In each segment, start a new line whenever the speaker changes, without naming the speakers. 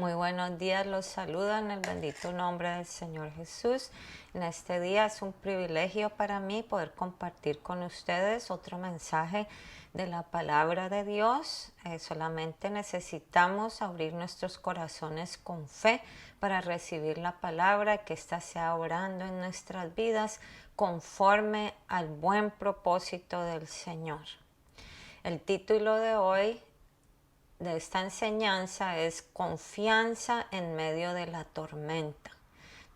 Muy buenos días, los saluda en el bendito nombre del Señor Jesús. En este día es un privilegio para mí poder compartir con ustedes otro mensaje de la palabra de Dios. Solamente necesitamos abrir nuestros corazones con fe para recibir la palabra, que ésta sea obrando en nuestras vidas conforme al buen propósito del Señor. El título de hoy de esta enseñanza es confianza en medio de la tormenta.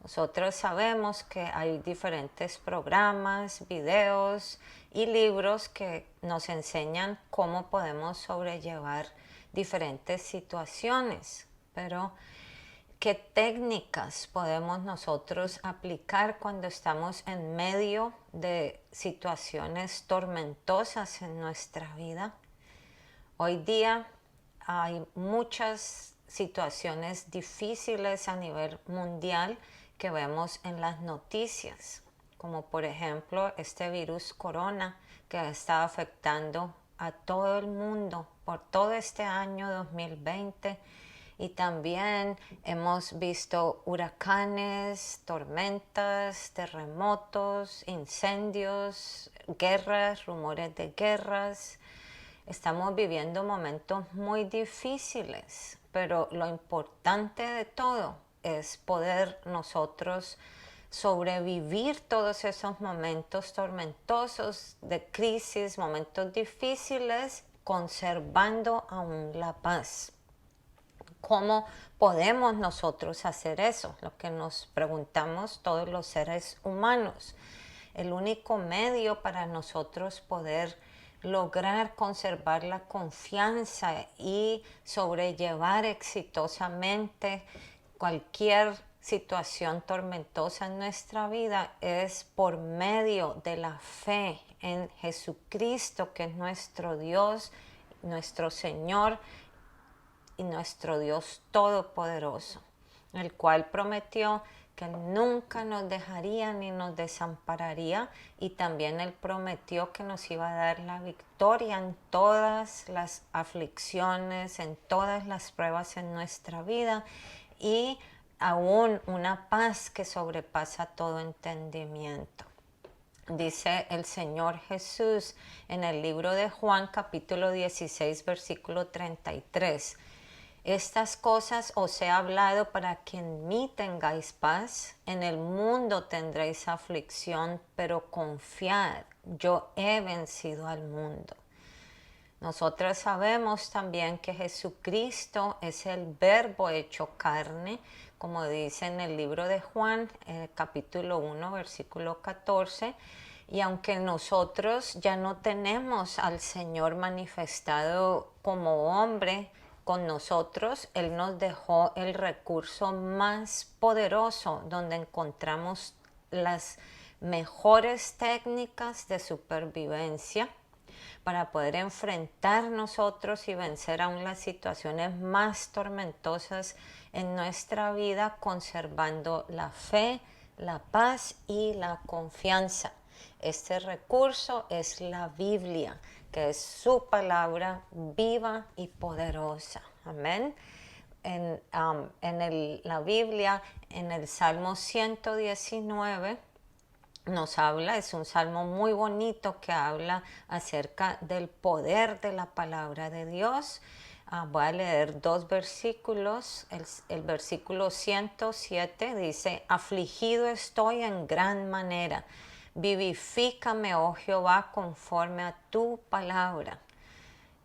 Nosotros sabemos que hay diferentes programas, videos y libros que nos enseñan cómo podemos sobrellevar diferentes situaciones, pero ¿qué técnicas podemos nosotros aplicar cuando estamos en medio de situaciones tormentosas en nuestra vida? Hoy día hay muchas situaciones difíciles a nivel mundial que vemos en las noticias, como por ejemplo este virus corona que ha estado afectando a todo el mundo por todo este año 2020, y también hemos visto huracanes, tormentas, terremotos, incendios, guerras, rumores de guerras. Estamos viviendo momentos muy difíciles, pero lo importante de todo es poder nosotros sobrevivir todos esos momentos tormentosos de crisis, momentos difíciles, conservando aún la paz. ¿Cómo podemos nosotros hacer eso? Lo que nos preguntamos todos los seres humanos. El único medio para nosotros poder lograr conservar la confianza y sobrellevar exitosamente cualquier situación tormentosa en nuestra vida es por medio de la fe en Jesucristo, que es nuestro Dios, nuestro Señor y nuestro Dios todopoderoso, el cual prometió que Él nunca nos dejaría ni nos desampararía, y también Él prometió que nos iba a dar la victoria en todas las aflicciones, en todas las pruebas en nuestra vida, y aún una paz que sobrepasa todo entendimiento. Dice el Señor Jesús en el libro de Juan capítulo 16 versículo 33: estas cosas os he hablado para que en mí tengáis paz. En el mundo tendréis aflicción, pero confiad, yo he vencido al mundo. Nosotros sabemos también que Jesucristo es el Verbo hecho carne, como dice en el libro de Juan, capítulo 1, versículo 14. Y aunque nosotros ya no tenemos al Señor manifestado como hombre con nosotros, Él nos dejó el recurso más poderoso, donde encontramos las mejores técnicas de supervivencia para poder enfrentar nosotros y vencer aún las situaciones más tormentosas en nuestra vida, conservando la fe, la paz y la confianza. Este recurso es la Biblia, que es su palabra viva y poderosa. Amén. La Biblia, en el Salmo 119, nos habla, es un salmo muy bonito que habla acerca del poder de la palabra de Dios. Voy a leer dos versículos. El versículo 107 dice: afligido estoy en gran manera, vivifícame, oh Jehová, conforme a tu palabra.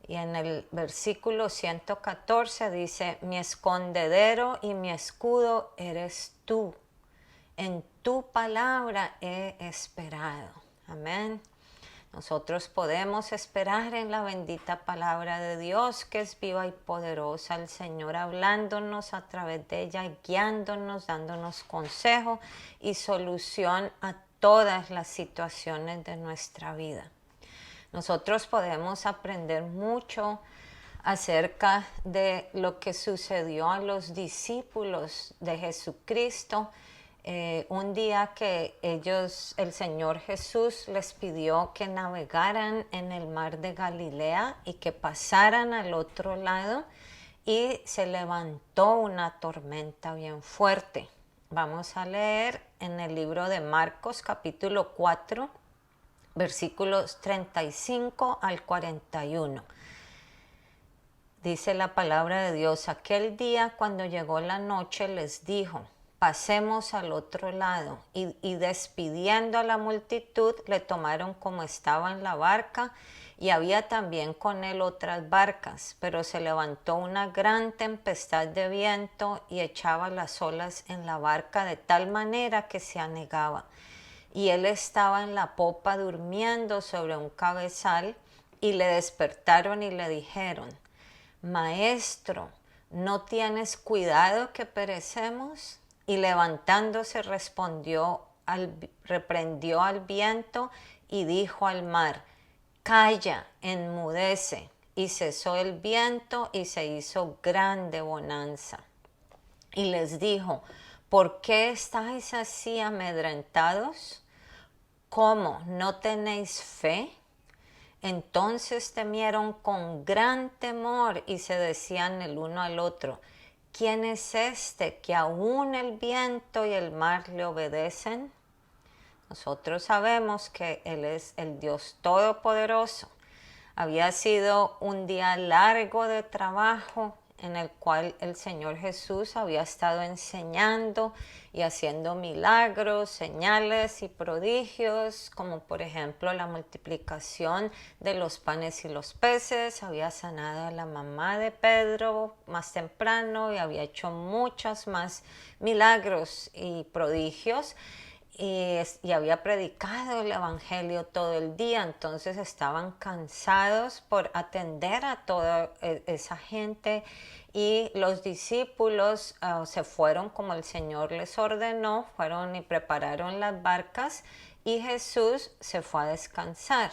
Y en el versículo 114 dice: mi escondedero y mi escudo eres tú. En tu palabra he esperado. Amén. Nosotros podemos esperar en la bendita palabra de Dios, que es viva y poderosa, el Señor hablándonos a través de ella, guiándonos, dándonos consejo y solución a todas las situaciones de nuestra vida. Nosotros podemos aprender mucho acerca de lo que sucedió a los discípulos de Jesucristo. Un día que el Señor Jesús les pidió que navegaran en el mar de Galilea y que pasaran al otro lado, y se levantó una tormenta bien fuerte. Vamos a leer en el libro de Marcos capítulo 4, versículos 35 al 41. Dice la palabra de Dios: aquel día cuando llegó la noche les dijo: pasemos al otro lado. Y despidiendo a la multitud, le tomaron como estaba en la barca, y había también con él otras barcas. Pero se levantó una gran tempestad de viento y echaba las olas en la barca de tal manera que se anegaba. Y él estaba en la popa durmiendo sobre un cabezal, y le despertaron y le dijeron: Maestro, ¿no tienes cuidado que perecemos? Y levantándose reprendió al viento y dijo al mar: calla, enmudece. Y cesó el viento y se hizo grande bonanza. Y les dijo: ¿por qué estáis así amedrentados? ¿Cómo no tenéis fe? Entonces temieron con gran temor y se decían el uno al otro: ¿quién es este que aún el viento y el mar le obedecen? Nosotros sabemos que Él es el Dios Todopoderoso. Había sido un día largo de trabajo en el cual el Señor Jesús había estado enseñando y haciendo milagros, señales y prodigios, como por ejemplo la multiplicación de los panes y los peces. Había sanado a la mamá de Pedro más temprano y había hecho muchos más milagros y prodigios. Y había predicado el evangelio todo el día, entonces estaban cansados por atender a toda esa gente, y los discípulos se fueron como el Señor les ordenó, fueron y prepararon las barcas, y Jesús se fue a descansar.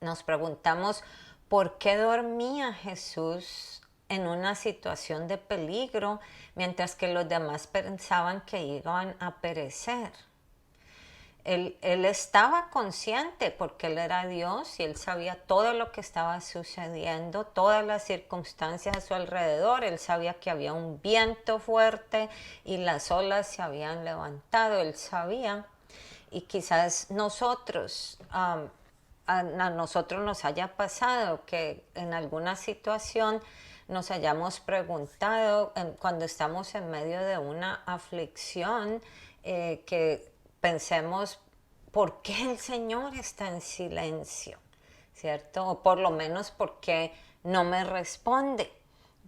Nos preguntamos: ¿por qué dormía Jesús en una situación de peligro mientras que los demás pensaban que iban a perecer? Él estaba consciente porque Él era Dios y Él sabía todo lo que estaba sucediendo, todas las circunstancias a su alrededor. Él sabía que había un viento fuerte y las olas se habían levantado. Él sabía, y quizás a nosotros nos haya pasado que en alguna situación nos hayamos preguntado, cuando estamos en medio de una aflicción, que pensemos: ¿por qué el Señor está en silencio? ¿Cierto? O por lo menos, ¿por qué no me responde?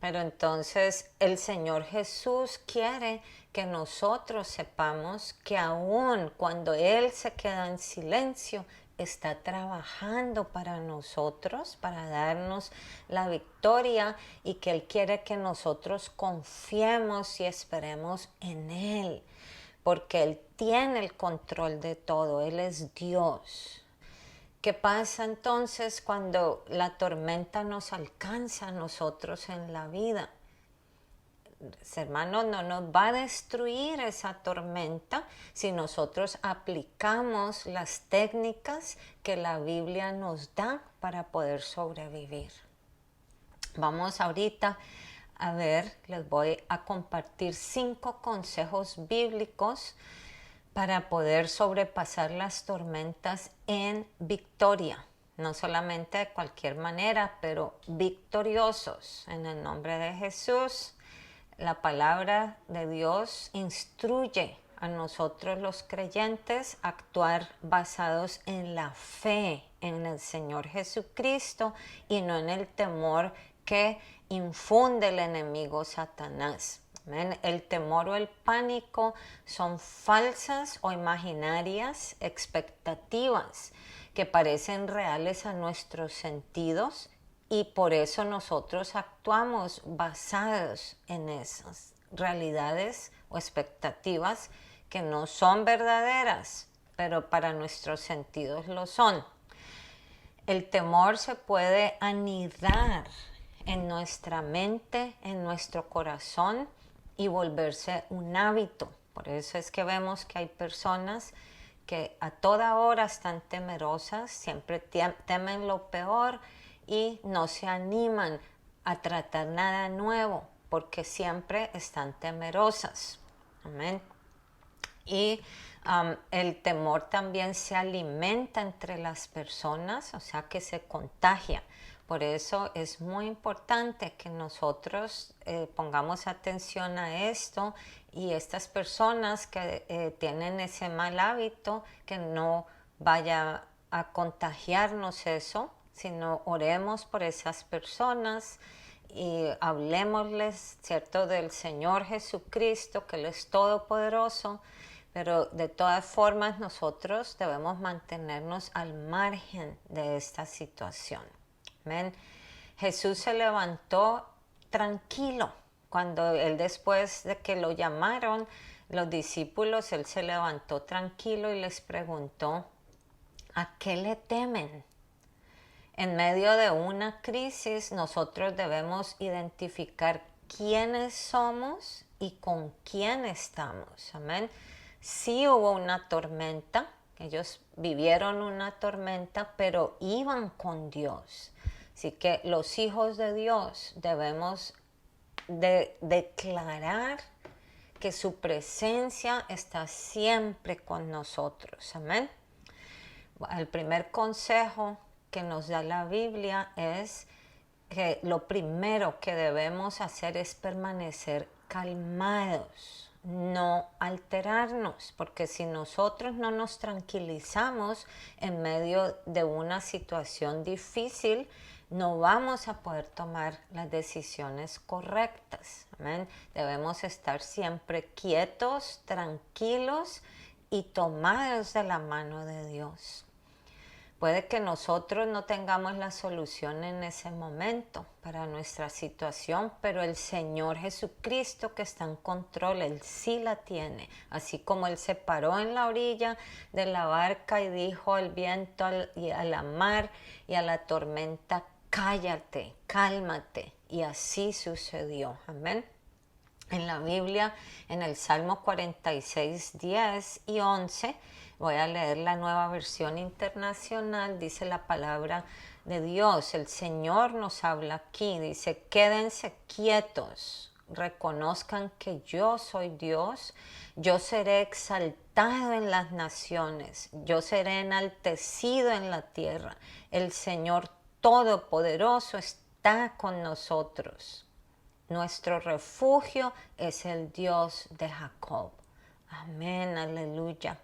Pero entonces el Señor Jesús quiere que nosotros sepamos que aun cuando Él se queda en silencio, está trabajando para nosotros, para darnos la victoria, y que Él quiere que nosotros confiemos y esperemos en Él, porque Él tiene el control de todo, Él es Dios. ¿Qué pasa entonces cuando la tormenta nos alcanza a nosotros en la vida? Hermanos, no nos va a destruir esa tormenta si nosotros aplicamos las técnicas que la Biblia nos da para poder sobrevivir. Vamos ahorita a ver, les voy a compartir 5 consejos bíblicos para poder sobrepasar las tormentas en victoria. No solamente de cualquier manera, pero victoriosos. En el nombre de Jesús, la palabra de Dios instruye a nosotros los creyentes a actuar basados en la fe en el Señor Jesucristo y no en el temor que infunde el enemigo Satanás. ¿Ven? El temor o el pánico son falsas o imaginarias expectativas que parecen reales a nuestros sentidos, y por eso nosotros actuamos basados en esas realidades o expectativas que no son verdaderas, pero para nuestros sentidos lo son. El temor se puede anidar en nuestra mente, en nuestro corazón, y volverse un hábito. Por eso es que vemos que hay personas que a toda hora están temerosas, siempre temen lo peor y no se animan a tratar nada nuevo, porque siempre están temerosas. Amén. Y el temor también se alimenta entre las personas, o sea que se contagia. Por eso es muy importante que nosotros pongamos atención a esto, y estas personas que tienen ese mal hábito, que no vaya a contagiarnos eso, sino oremos por esas personas y hablemosles, ¿cierto?, del Señor Jesucristo, que Él es todopoderoso. Pero de todas formas nosotros debemos mantenernos al margen de esta situación. Amén. Jesús se levantó tranquilo. Cuando Él, después de que lo llamaron los discípulos, Él se levantó tranquilo y les preguntó: ¿a qué le temen? En medio de una crisis, nosotros debemos identificar quiénes somos y con quién estamos. Amén. Sí hubo una tormenta, ellos vivieron una tormenta, pero iban con Dios. Así que los hijos de Dios debemos de declarar que su presencia está siempre con nosotros. Amén. El primer consejo que nos da la Biblia es que lo primero que debemos hacer es permanecer calmados, no alterarnos, porque si nosotros no nos tranquilizamos en medio de una situación difícil, no vamos a poder tomar las decisiones correctas. ¿Amén? Debemos estar siempre quietos, tranquilos y tomados de la mano de Dios. Puede que nosotros no tengamos la solución en ese momento para nuestra situación, pero el Señor Jesucristo, que está en control, Él sí la tiene. Así como Él se paró en la orilla de la barca y dijo al viento y a la mar y a la tormenta: cállate, cálmate. Y así sucedió. Amén. En la Biblia, en el Salmo 46, 10 y 11, voy a leer la Nueva Versión Internacional, dice la palabra de Dios. El Señor nos habla aquí, dice: quédense quietos, reconozcan que yo soy Dios, yo seré exaltado en las naciones, yo seré enaltecido en la tierra. El Señor Todopoderoso está con nosotros. Nuestro refugio es el Dios de Jacob. Amén, aleluya.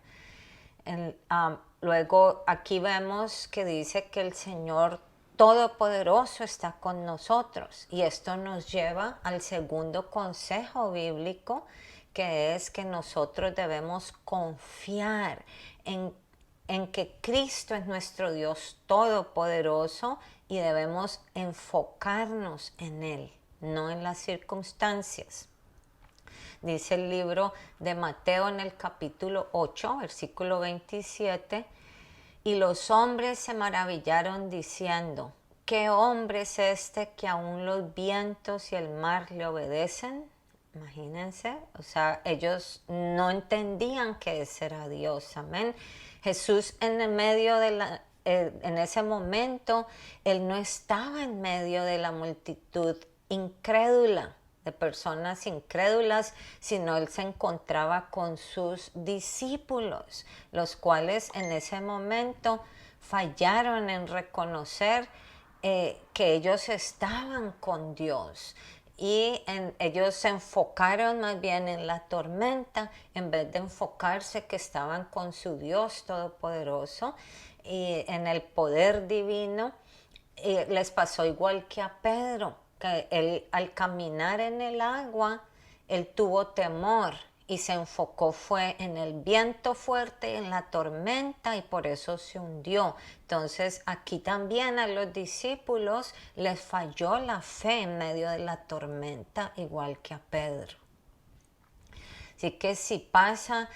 Luego aquí vemos que dice que el Señor Todopoderoso está con nosotros. Y esto nos lleva al segundo consejo bíblico, que es que nosotros debemos confiar en que Cristo es nuestro Dios Todopoderoso, y debemos enfocarnos en Él, no en las circunstancias. Dice el libro de Mateo en el capítulo 8, versículo 27, y los hombres se maravillaron diciendo: ¿qué hombre es este que aún los vientos y el mar le obedecen? Imagínense, o sea, ellos no entendían que ese era Dios. Amén. Jesús en el medio de en ese momento, Él no estaba en medio de la multitud incrédula, de personas incrédulas, sino Él se encontraba con sus discípulos, los cuales en ese momento fallaron en reconocer que ellos estaban con Dios. Y ellos se enfocaron más bien en la tormenta, en vez de enfocarse que estaban con su Dios Todopoderoso y en el poder divino. Les pasó igual que a Pedro, que él, al caminar en el agua, él tuvo temor y se enfocó fue en el viento fuerte, en la tormenta, y por eso se hundió. Entonces aquí también a los discípulos les falló la fe en medio de la tormenta, igual que a Pedro. Así que si pasa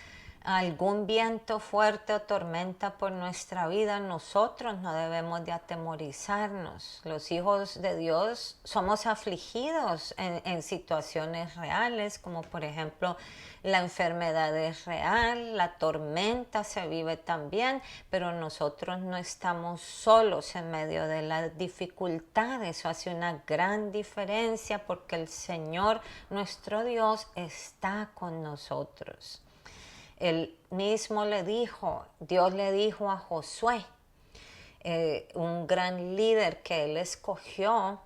algún viento fuerte o tormenta por nuestra vida, nosotros no debemos de atemorizarnos. Los hijos de Dios somos afligidos en situaciones reales, como por ejemplo la enfermedad es real, la tormenta se vive también, pero nosotros no estamos solos en medio de las dificultades. Eso hace una gran diferencia porque el Señor, nuestro Dios, está con nosotros. Él mismo le dijo, Dios le dijo a Josué, un gran líder que él escogió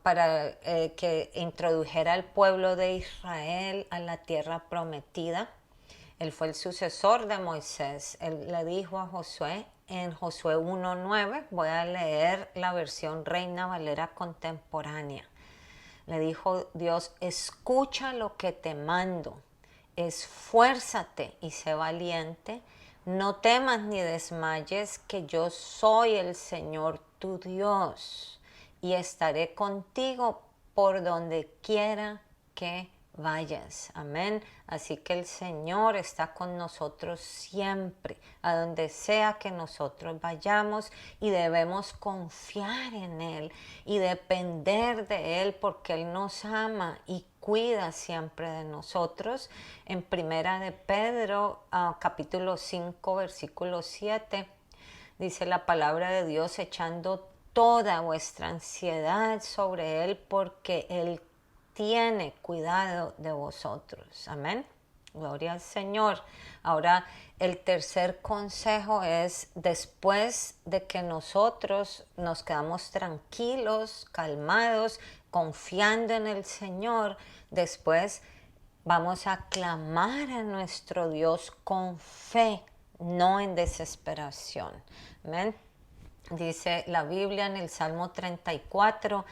para que introdujera al pueblo de Israel a la tierra prometida. Él fue el sucesor de Moisés. Él le dijo a Josué en Josué 1:9, voy a leer la versión Reina Valera contemporánea. Le dijo Dios, escucha lo que te mando, esfuérzate y sé valiente, no temas ni desmayes, que yo soy el Señor tu Dios y estaré contigo por donde quiera que vayas. Amén. Así que el Señor está con nosotros siempre, a donde sea que nosotros vayamos, y debemos confiar en Él y depender de Él porque Él nos ama y cuida siempre de nosotros. En Primera de Pedro, capítulo 5, versículo 7, dice la palabra de Dios, echando toda vuestra ansiedad sobre Él porque Él tiene cuidado de vosotros. Amén. Gloria al Señor. Ahora, el tercer consejo es, después de que nosotros nos quedamos tranquilos, calmados, confiando en el Señor, después vamos a clamar a nuestro Dios con fe, no en desesperación. Amén. Dice la Biblia en el Salmo 34,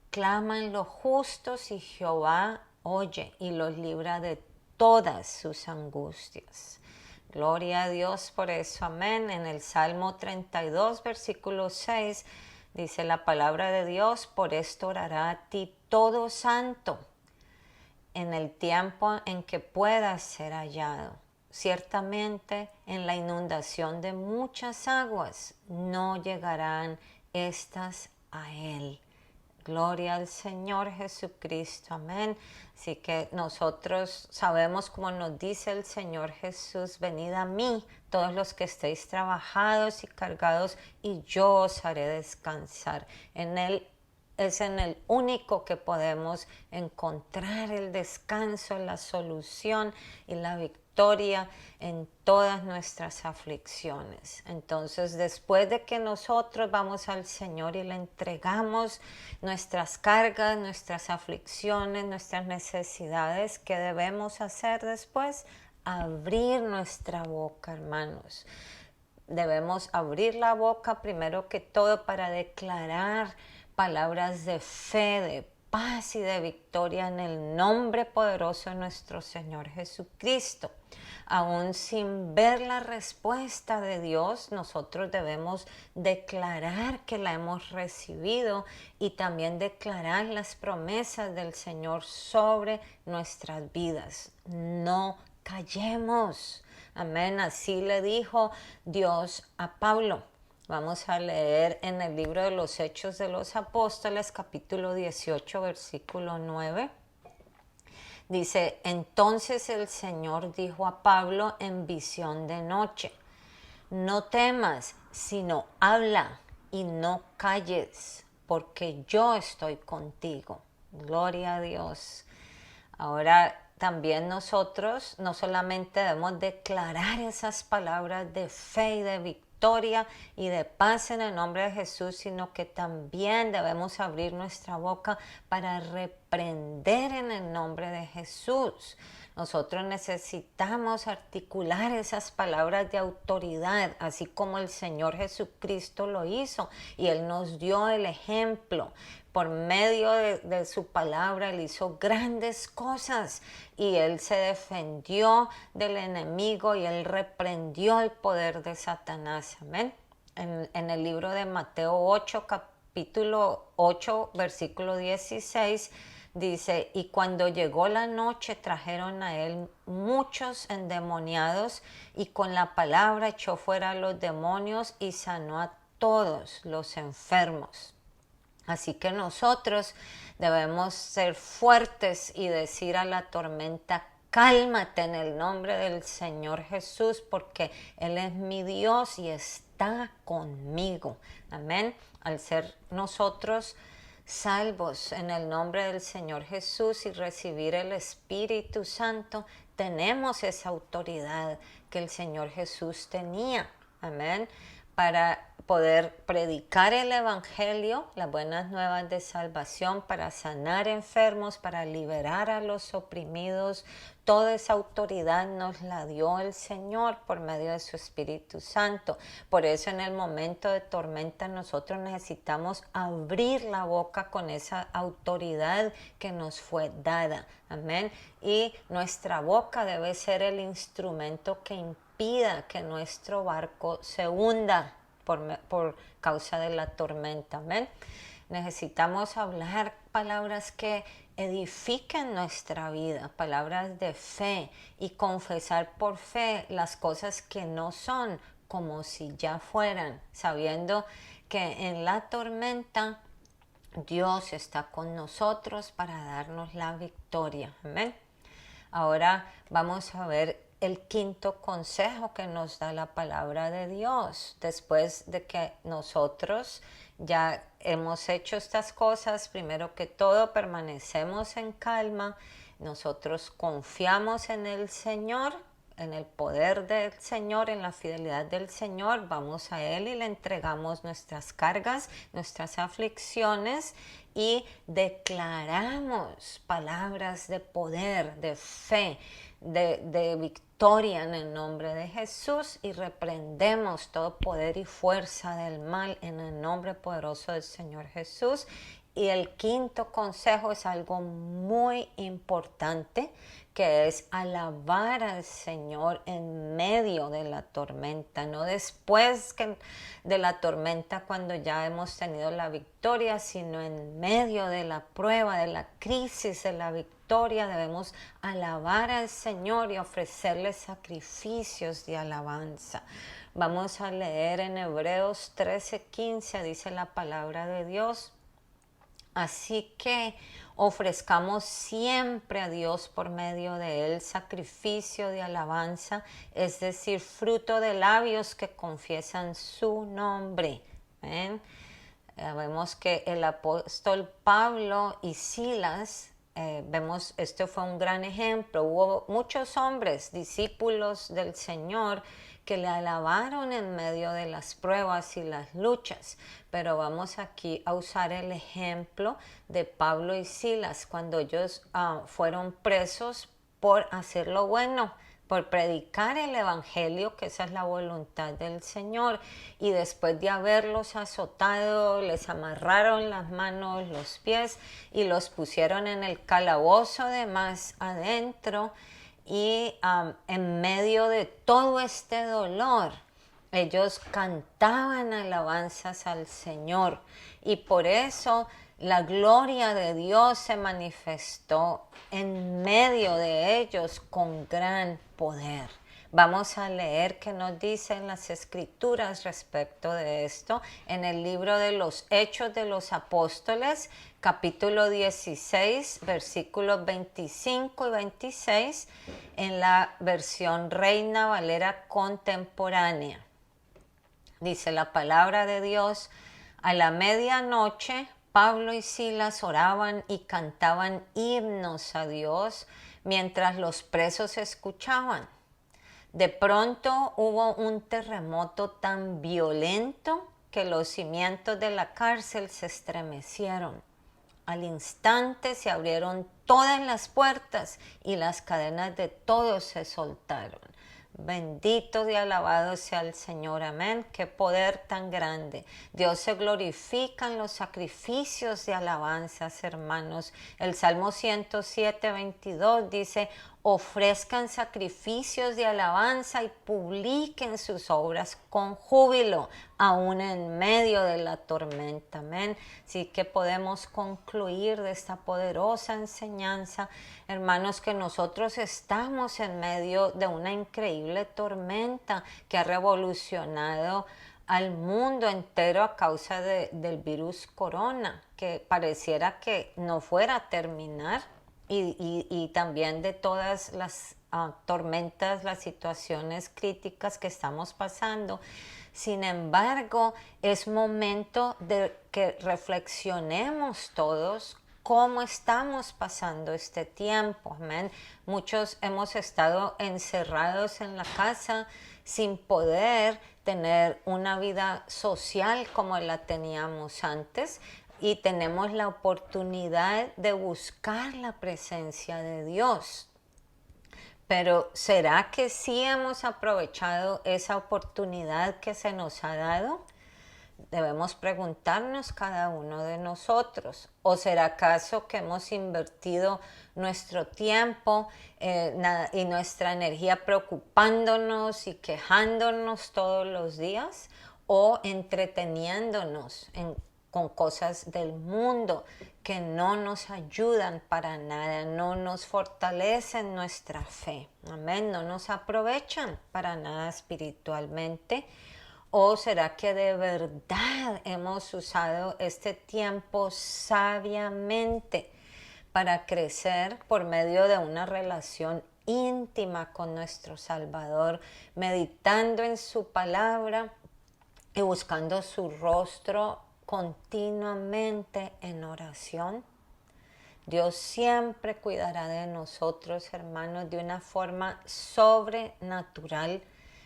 claman los justos y Jehová oye y los libra de todas sus angustias. Gloria a Dios por eso, amén. En el Salmo 32, versículo 6, dice la palabra de Dios, por esto orará a ti todo santo en el tiempo en que puedas ser hallado. Ciertamente en la inundación de muchas aguas no llegarán estas a él. Gloria al Señor Jesucristo, amén. Así que nosotros sabemos, como nos dice el Señor Jesús, venid a mí, todos los que estéis trabajados y cargados, y yo os haré descansar. En Él es en el único que podemos encontrar el descanso, la solución y la victoria en todas nuestras aflicciones. Entonces, después de que nosotros vamos al Señor y le entregamos nuestras cargas, nuestras aflicciones, nuestras necesidades, ¿qué debemos hacer después? Abrir nuestra boca, hermanos. Debemos abrir la boca primero que todo para declarar palabras de fe, de paz y de victoria en el nombre poderoso de nuestro Señor Jesucristo. Aún sin ver la respuesta de Dios, nosotros debemos declarar que la hemos recibido y también declarar las promesas del Señor sobre nuestras vidas. No callemos. Amén. Así le dijo Dios a Pablo. Vamos a leer en el libro de los Hechos de los Apóstoles, capítulo 18, versículo 9. Dice, entonces el Señor dijo a Pablo en visión de noche, no temas, sino habla y no calles, porque yo estoy contigo. Gloria a Dios. Ahora también nosotros no solamente debemos declarar esas palabras de fe y de victoria y de paz en el nombre de Jesús, sino que también debemos abrir nuestra boca para reprender en el nombre de Jesús. Nosotros necesitamos articular esas palabras de autoridad, así como el Señor Jesucristo lo hizo, y Él nos dio el ejemplo. Por medio de su palabra, Él hizo grandes cosas y Él se defendió del enemigo y Él reprendió el poder de Satanás. Amén. En el libro de Mateo 8, capítulo 8, versículo 16, Dice, y cuando llegó la noche trajeron a él muchos endemoniados y con la palabra echó fuera a los demonios y sanó a todos los enfermos. Así que nosotros debemos ser fuertes y decir a la tormenta, cálmate en el nombre del Señor Jesús, porque Él es mi Dios y está conmigo. Amén. Al ser nosotros salvos en el nombre del Señor Jesús y recibir el Espíritu Santo, tenemos esa autoridad que el Señor Jesús tenía. Amén. Para poder predicar el Evangelio, las buenas nuevas de salvación, para sanar enfermos, para liberar a los oprimidos. Toda esa autoridad nos la dio el Señor por medio de su Espíritu Santo. Por eso en el momento de tormenta nosotros necesitamos abrir la boca con esa autoridad que nos fue dada. Amén. Y nuestra boca debe ser el instrumento que impida que nuestro barco se hunda por causa de la tormenta. Amén. Necesitamos hablar palabras que edifiquen nuestra vida, palabras de fe, y confesar por fe las cosas que no son como si ya fueran, sabiendo que en la tormenta Dios está con nosotros para darnos la victoria. Amén. Ahora vamos a ver el quinto consejo que nos da la palabra de Dios. Después de que nosotros ya hemos hecho estas cosas, primero que todo permanecemos en calma, nosotros confiamos en el Señor, en el poder del Señor, en la fidelidad del Señor, vamos a Él y le entregamos nuestras cargas, nuestras aflicciones, y declaramos palabras de poder, de fe, de victoria en el nombre de Jesús, y reprendemos todo poder y fuerza del mal en el nombre poderoso del Señor Jesús. Y el quinto consejo es algo muy importante, que es alabar al Señor en medio de la tormenta, no después de la tormenta cuando ya hemos tenido la victoria, sino en medio de la prueba, de la crisis, de la victoria. Debemos alabar al Señor y ofrecerle sacrificios de alabanza. Vamos a leer en Hebreos 13:15, dice la palabra de Dios. Así que ofrezcamos siempre a Dios por medio de Él sacrificio de alabanza, es decir, fruto de labios que confiesan su nombre. ¿Ven? Vemos que el apóstol Pablo y Silas, vemos, esto fue un gran ejemplo. Hubo muchos hombres, discípulos del Señor, que le alabaron en medio de las pruebas y las luchas. Pero vamos aquí a usar el ejemplo de Pablo y Silas cuando ellos fueron presos por hacer lo bueno, por predicar el Evangelio, que esa es la voluntad del Señor. Y después de haberlos azotado, les amarraron las manos, los pies y los pusieron en el calabozo de más adentro. Y en medio de todo este dolor, ellos cantaban alabanzas al Señor, y por eso la gloria de Dios se manifestó en medio de ellos con gran poder. Vamos a leer qué nos dicen las Escrituras respecto de esto en el libro de los Hechos de los Apóstoles, capítulo 16, versículos 25 y 26, en la versión Reina Valera contemporánea. Dice la palabra de Dios: a la medianoche Pablo y Silas oraban y cantaban himnos a Dios mientras los presos escuchaban. De pronto hubo un terremoto tan violento que los cimientos de la cárcel se estremecieron. Al instante se abrieron todas las puertas y las cadenas de todos se soltaron. Bendito y alabado sea el Señor, amén. Qué poder tan grande. Dios se glorifica en los sacrificios de alabanzas, hermanos. El Salmo 107, 22 dice: ofrezcan sacrificios de alabanza y publiquen sus obras con júbilo, aún en medio de la tormenta. Amén. Así que podemos concluir de esta poderosa enseñanza, hermanos, que nosotros estamos en medio de una increíble tormenta que ha revolucionado al mundo entero a causa del virus corona, que pareciera que no fuera a terminar. Y también de todas las tormentas, las situaciones críticas que estamos pasando. Sin embargo, es momento de que reflexionemos todos cómo estamos pasando este tiempo. Amén. Muchos hemos estado encerrados en la casa sin poder tener una vida social como la teníamos antes. Y tenemos la oportunidad de buscar la presencia de Dios. Pero ¿será que sí hemos aprovechado esa oportunidad que se nos ha dado? Debemos preguntarnos cada uno de nosotros. ¿O será acaso que hemos invertido nuestro tiempo y nuestra energía preocupándonos y quejándonos todos los días? ¿O entreteniéndonos con cosas del mundo que no nos ayudan para nada, no nos fortalecen nuestra fe? Amén, no nos aprovechan para nada espiritualmente. ¿O será que de verdad hemos usado este tiempo sabiamente para crecer por medio de una relación íntima con nuestro Salvador, meditando en su palabra y buscando su rostro continuamente en oración? Dios siempre cuidará de nosotros, hermanos, de una forma sobrenatural,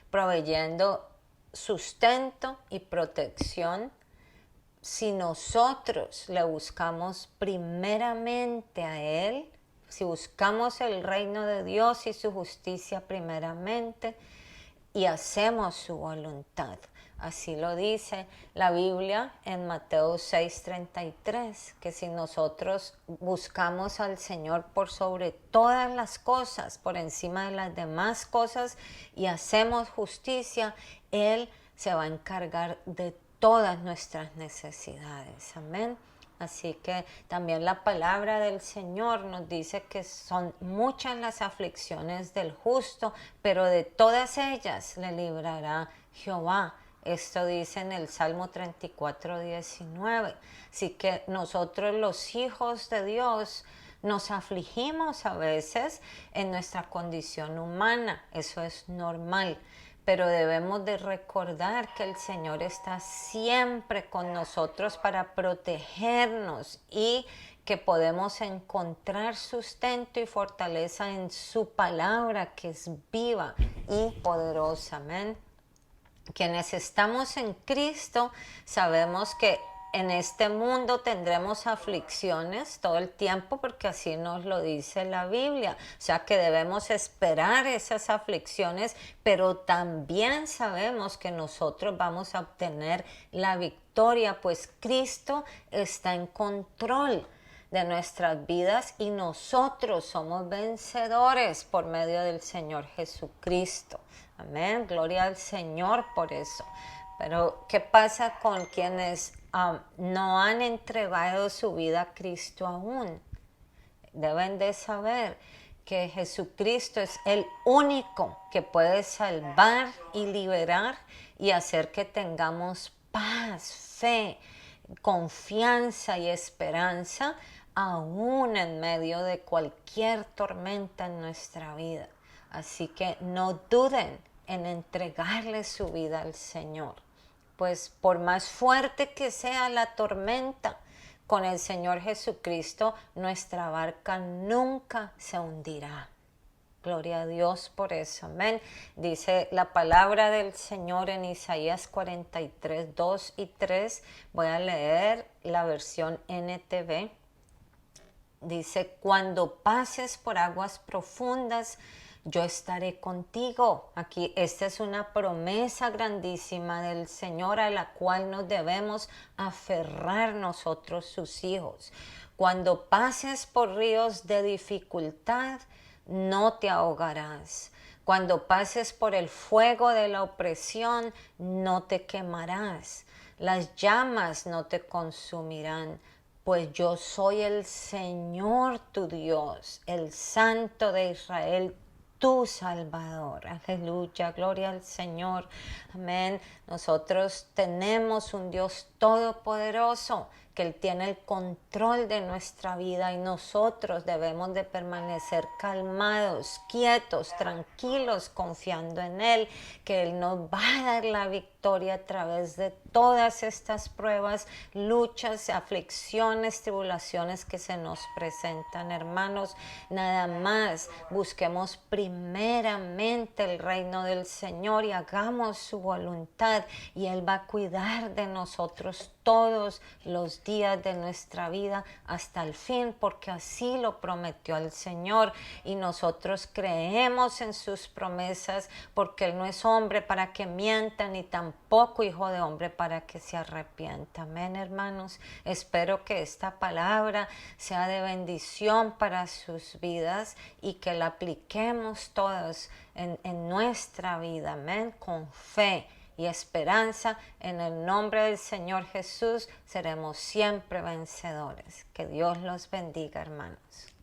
proveyendo sustento y protección si nosotros le buscamos primeramente a Él, si buscamos el reino de Dios y su justicia primeramente y hacemos su voluntad. Así lo dice la Biblia en Mateo 6:33, que si nosotros buscamos al Señor por sobre todas las cosas, por encima de las demás cosas, y hacemos justicia, Él se va a encargar de todas nuestras necesidades. Amén. Así que también la palabra del Señor nos dice que son muchas las aflicciones del justo, pero de todas ellas le librará Jehová. Esto dice en el Salmo 34:19. Así que nosotros, los hijos de Dios, nos afligimos a veces en nuestra condición humana. Eso es normal. Pero debemos de recordar que el Señor está siempre con nosotros para protegernos y que podemos encontrar sustento y fortaleza en su palabra, que es viva y poderosa. Amén. Quienes estamos en Cristo sabemos que en este mundo tendremos aflicciones todo el tiempo, porque así nos lo dice la Biblia. O sea que debemos esperar esas aflicciones, pero también sabemos que nosotros vamos a obtener la victoria, pues Cristo está en control de nuestras vidas y nosotros somos vencedores por medio del Señor Jesucristo. Amén, gloria al Señor por eso. Pero ¿qué pasa con quienes no han entregado su vida a Cristo aún? Deben de saber que Jesucristo es el único que puede salvar y liberar y hacer que tengamos paz, fe, confianza y esperanza aún en medio de cualquier tormenta en nuestra vida. Así que no duden en entregarle su vida al Señor, pues por más fuerte que sea la tormenta, con el Señor Jesucristo nuestra barca nunca se hundirá. Gloria a Dios por eso, amén. Dice la palabra del Señor en Isaías 43:2 y 3. Voy a leer la versión NTV. Dice: cuando pases por aguas profundas, yo estaré contigo. Aquí esta es una promesa grandísima del Señor a la cual nos debemos aferrar nosotros, sus hijos. Cuando pases por ríos de dificultad, no te ahogarás. Cuando pases por el fuego de la opresión, no te quemarás. Las llamas no te consumirán, pues yo soy el Señor tu Dios, el Santo de Israel, tu Salvador. Aleluya, gloria al Señor. Amén. Nosotros tenemos un Dios todopoderoso, que Él tiene el control de nuestra vida y nosotros debemos de permanecer calmados, quietos, tranquilos, confiando en Él, que Él nos va a dar la victoria a través de todas estas pruebas, luchas, aflicciones, tribulaciones que se nos presentan, hermanos. Nada más busquemos primeramente el reino del Señor y hagamos su voluntad, y Él va a cuidar de nosotros todos los días de nuestra vida hasta el fin, porque así lo prometió el Señor, y nosotros creemos en sus promesas, porque Él no es hombre para que mienta, ni tampoco hijo de hombre para que se arrepienta. Amén, hermanos. Espero que esta palabra sea de bendición para sus vidas y que la apliquemos todos en nuestra vida. Amén, con fe y esperanza. En el nombre del Señor Jesús seremos siempre vencedores. Que Dios los bendiga, hermanos.